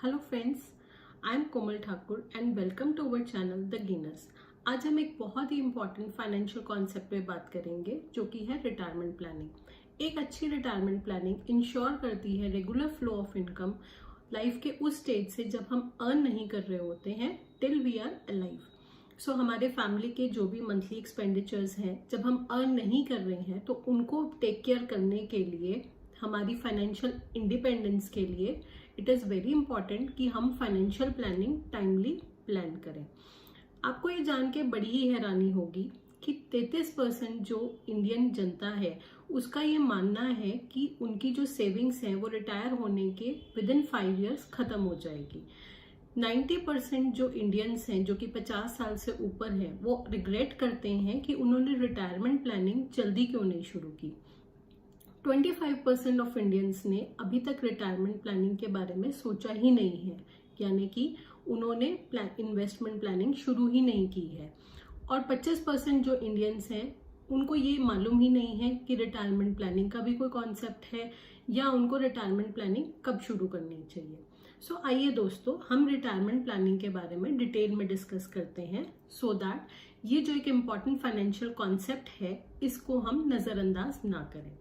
Hello friends, I am Komal Thakur and welcome to our channel the gainers. आज हम एक बहुत ही इम्पॉर्टेंट फाइनेंशियल कॉन्सेप्ट पे बात करेंगे जो कि है रिटायरमेंट प्लानिंग। एक अच्छी रिटायरमेंट प्लानिंग इंश्योर करती है regular flow of income life के उस स्टेज से जब हम अर्न नहीं कर रहे होते हैं टिल वी आर अलाइव। सो हमारे फैमिली के जो भी मंथली एक्सपेंडिचर्स हैं जब हम अर्न नहीं कर रहे हैं तो उनको टेक केयर करने के लिए, हमारी फाइनेंशियल इंडिपेंडेंस के लिए इट इज़ वेरी इंपॉर्टेंट कि हम फाइनेंशियल प्लानिंग टाइमली प्लान करें। आपको ये जान के बड़ी ही हैरानी होगी कि 33% जो इंडियन जनता है उसका ये मानना है कि उनकी जो सेविंग्स हैं वो रिटायर होने के विद इन 5 ईयर्स खत्म हो जाएगी। 90% जो इंडियंस हैं जो कि 50 साल से ऊपर हैं वो रिग्रेट करते हैं कि उन्होंने रिटायरमेंट प्लानिंग जल्दी क्यों नहीं शुरू की। 25% ऑफ इंडियंस ने अभी तक रिटायरमेंट प्लानिंग के बारे में सोचा ही नहीं है, यानी कि उन्होंने इन्वेस्टमेंट प्लानिंग शुरू ही नहीं की है। और 25% जो इंडियंस हैं उनको ये मालूम ही नहीं है कि रिटायरमेंट प्लानिंग का भी कोई कॉन्सेप्ट है या उनको रिटायरमेंट प्लानिंग कब शुरू करनी चाहिए। सो आइए दोस्तों, हम रिटायरमेंट प्लानिंग के बारे में डिटेल में डिस्कस करते हैं सो दैट ये जो एक इम्पॉर्टेंट फाइनेंशियल कॉन्सेप्ट है इसको हम नज़रअंदाज ना करें।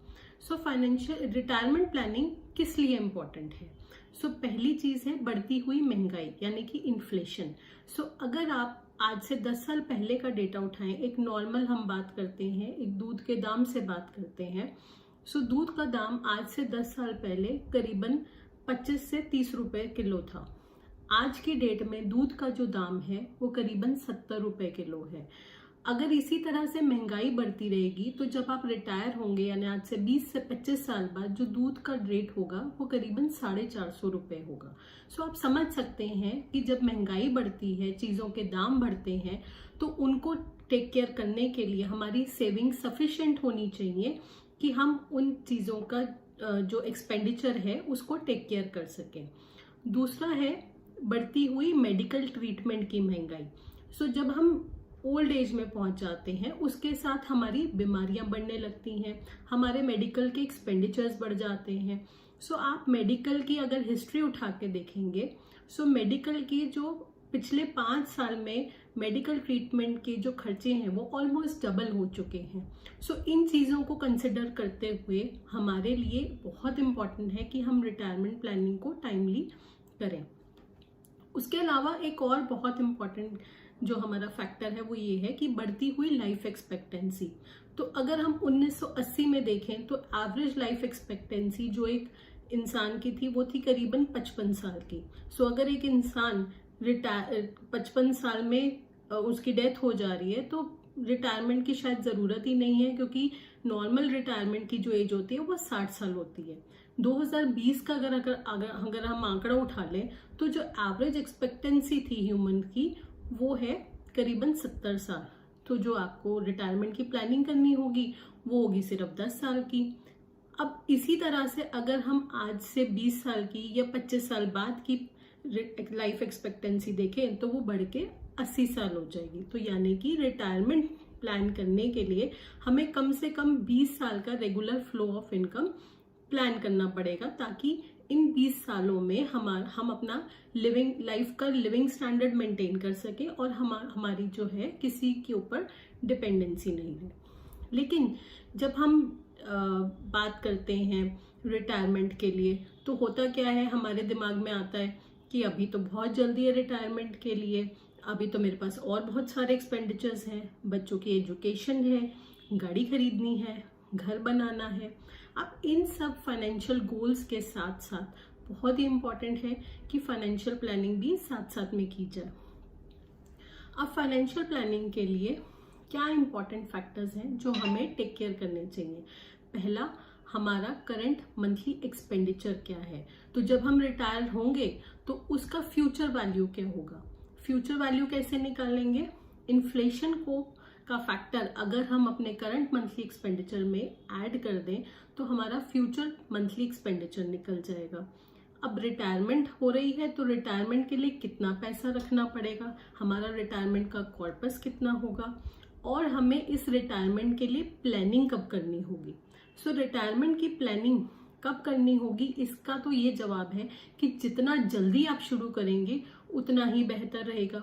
सो फाइनेंशियल रिटायरमेंट प्लानिंग किस लिए इम्पॉर्टेंट है? सो पहली चीज़ है बढ़ती हुई महंगाई यानी कि इन्फ्लेशन। सो अगर आप आज से 10 साल पहले का डेटा उठाएं, एक नॉर्मल हम बात करते हैं, एक दूध के दाम से बात करते हैं। सो दूध का दाम आज से 10 साल पहले करीबन 25 से 30 रुपए किलो था। आज की डेट में दूध का जो दाम है वो करीबन 70 रुपए किलो है। अगर इसी तरह से महंगाई बढ़ती रहेगी तो जब आप रिटायर होंगे यानी आज से 20 से 25 साल बाद जो दूध का रेट होगा वो करीबन 450 रुपए होगा। सो आप समझ सकते हैं कि जब महंगाई बढ़ती है, चीज़ों के दाम बढ़ते हैं, तो उनको टेक केयर करने के लिए हमारी सेविंग सफिशिएंट होनी चाहिए कि हम उन चीज़ों का जो एक्सपेंडिचर है उसको टेक केयर कर सकें। दूसरा है बढ़ती हुई मेडिकल ट्रीटमेंट की महंगाई। सो जब हम ओल्ड एज में पहुंच जाते हैं उसके साथ हमारी बीमारियां बढ़ने लगती हैं, हमारे मेडिकल के एक्सपेंडिचर्स बढ़ जाते हैं। सो आप मेडिकल की अगर हिस्ट्री उठा के देखेंगे, सो मेडिकल की जो पिछले 5 साल में मेडिकल ट्रीटमेंट के जो खर्चे हैं वो ऑलमोस्ट डबल हो चुके हैं। सो इन चीज़ों को कंसिडर करते हुए हमारे लिए बहुत इम्पॉर्टेंट है कि हम रिटायरमेंट प्लानिंग को टाइमली करें। उसके अलावा एक और बहुत इम्पॉर्टेंट जो हमारा फैक्टर है वो ये है कि बढ़ती हुई लाइफ एक्सपेक्टेंसी। तो अगर हम 1980 में देखें तो एवरेज लाइफ एक्सपेक्टेंसी जो एक इंसान की थी वो थी करीबन 55 साल की। सो अगर एक इंसान 55 साल में उसकी डेथ हो जा रही है तो रिटायरमेंट की शायद ज़रूरत ही नहीं है, क्योंकि नॉर्मल रिटायरमेंट की जो एज होती है वो 60 साल होती है। 2020 का अगर हम आंकड़ा उठा लें तो जो एवरेज एक्सपेक्टेंसी थी ह्यूमन की वो है करीबन 70 साल। तो जो आपको रिटायरमेंट की प्लानिंग करनी होगी वो होगी सिर्फ 10 साल की। अब इसी तरह से अगर हम आज से 20 साल की या 25 साल बाद की लाइफ एक्सपेक्टेंसी देखें तो वो बढ़ के 80 साल हो जाएगी। तो यानी कि रिटायरमेंट प्लान करने के लिए हमें कम से कम 20 साल का regular flow of income plan करना पड़ेगा, ताकि इन 20 सालों में हम अपना लाइफ का लिविंग स्टैंडर्ड मेंटेन कर सके और हमारी जो है किसी के ऊपर डिपेंडेंसी नहीं है। लेकिन जब हम बात करते हैं रिटायरमेंट के लिए तो होता क्या है, हमारे दिमाग में आता है कि अभी तो बहुत जल्दी है रिटायरमेंट के लिए, अभी तो मेरे पास और बहुत सारे एक्सपेंडिचर्स हैं, बच्चों की एजुकेशन है, गाड़ी खरीदनी है, घर बनाना है। अब इन सब फाइनेंशियल गोल्स के साथ साथ बहुत ही इम्पॉर्टेंट है कि फाइनेंशियल प्लानिंग भी साथ साथ में की जाए। अब फाइनेंशियल प्लानिंग के लिए क्या इम्पॉर्टेंट फैक्टर्स हैं जो हमें टेक केयर करने चाहिए? पहला, हमारा करंट मंथली एक्सपेंडिचर क्या है। तो जब हम रिटायर होंगे तो उसका फ्यूचर वैल्यू क्या होगा? फ्यूचर वैल्यू कैसे निकालेंगे? इन्फ्लेशन का फैक्टर अगर हम अपने करंट मंथली एक्सपेंडिचर में ऐड कर दें तो हमारा फ्यूचर मंथली एक्सपेंडिचर निकल जाएगा। अब रिटायरमेंट हो रही है तो रिटायरमेंट के लिए कितना पैसा रखना पड़ेगा, हमारा रिटायरमेंट का कॉर्पस कितना होगा, और हमें इस रिटायरमेंट के लिए प्लानिंग कब करनी होगी। सो रिटायरमेंट की प्लानिंग कब करनी होगी, इसका तो ये जवाब है कि जितना जल्दी आप शुरू करेंगे उतना ही बेहतर रहेगा।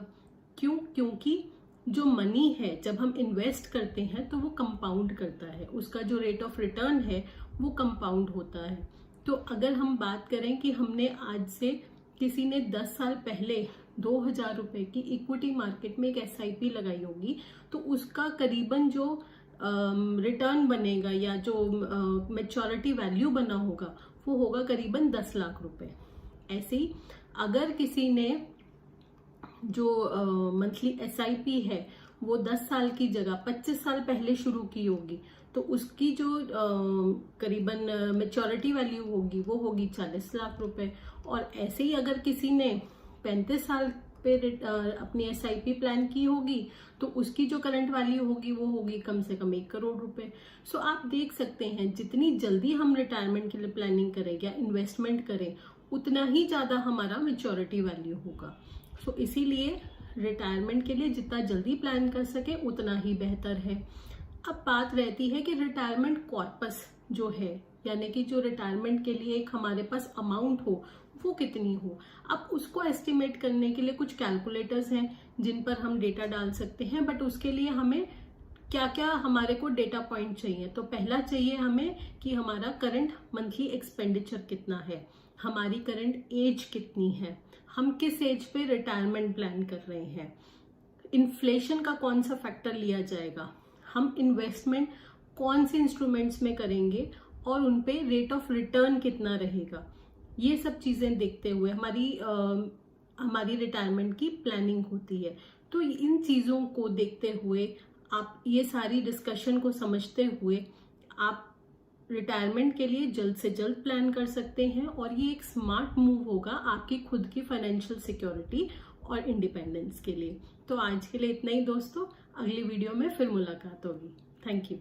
क्यों? क्योंकि जो मनी है जब हम इन्वेस्ट करते हैं तो वो कंपाउंड करता है, उसका जो रेट ऑफ रिटर्न है वो कंपाउंड होता है। तो अगर हम बात करें कि हमने आज से, किसी ने 10 साल पहले 2000 रुपए की इक्विटी मार्केट में एक SIP लगाई होगी, तो उसका करीबन जो रिटर्न बनेगा या जो मैच्योरिटी वैल्यू बना होगा वो होगा करीबन 10 लाख रुपए। ऐसे ही अगर किसी ने जो मंथली SIP है वो 10 साल की जगह 25 साल पहले शुरू की होगी, तो उसकी जो करीबन मैच्योरिटी वैल्यू होगी वो होगी 40 लाख रुपए। और ऐसे ही अगर किसी ने 35 साल पे अपनी SIP प्लान की होगी तो उसकी जो करंट वैल्यू होगी वो होगी कम से कम 1 करोड़ रुपए। सो आप देख सकते हैं जितनी जल्दी हम रिटायरमेंट के लिए प्लानिंग करें या इन्वेस्टमेंट करें उतना ही ज्यादा हमारा मैच्योरिटी वैल्यू होगा। सो इसीलिए रिटायरमेंट के लिए जितना जल्दी प्लान कर सके उतना ही बेहतर है। अब बात रहती है कि रिटायरमेंट कॉर्पस जो है, यानी कि जो रिटायरमेंट के लिए एक हमारे पास अमाउंट हो वो कितनी हो। अब उसको एस्टिमेट करने के लिए कुछ कैलकुलेटर्स हैं जिन पर हम डेटा डाल सकते हैं, बट उसके लिए हमें क्या क्या हमारे को डेटा पॉइंट चाहिए। तो पहला चाहिए हमें कि हमारा करंट मंथली एक्सपेंडिचर कितना है, हमारी करंट एज कितनी है, हम किस एज पे रिटायरमेंट प्लान कर रहे हैं, इन्फ्लेशन का कौन सा फैक्टर लिया जाएगा, हम इन्वेस्टमेंट कौन से इंस्ट्रूमेंट्स में करेंगे और उन पे रेट ऑफ रिटर्न कितना रहेगा। ये सब चीजें देखते हुए हमारी रिटायरमेंट की प्लानिंग होती है। तो इन चीजों को देखते हुए, आप ये सारी डिस्कशन को समझते हुए आप रिटायरमेंट के लिए जल्द से जल्द प्लान कर सकते हैं और ये एक स्मार्ट मूव होगा आपकी खुद की फाइनेंशियल सिक्योरिटी और इंडिपेंडेंस के लिए। तो आज के लिए इतना ही दोस्तों, अगली वीडियो में फिर मुलाकात होगी। Thank you.